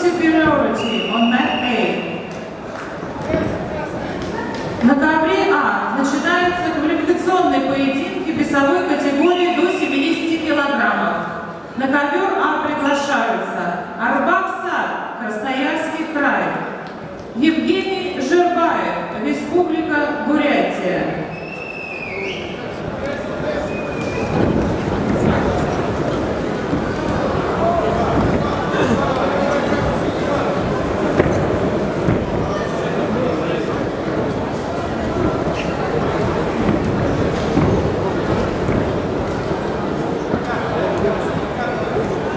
superiority on map A. На ковре А начинаются квалификационные поединки весовой категории до 70 килограммов. На ковер А приглашаются Арбаксар, Красноярский край, Евгений Жербаев, Республика Бурятия.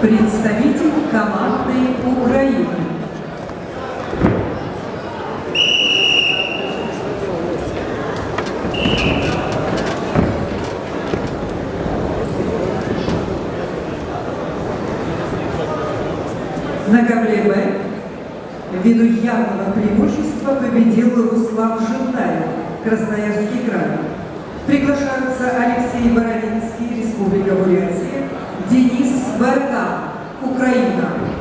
Представитель команды Украины. На ковре Б ввиду явного преимущества победил Руслан Жентаев, Красноярский край. Приглашаются Алексей Боровинский, Республика Бурятия, Денис Баркан, Украина.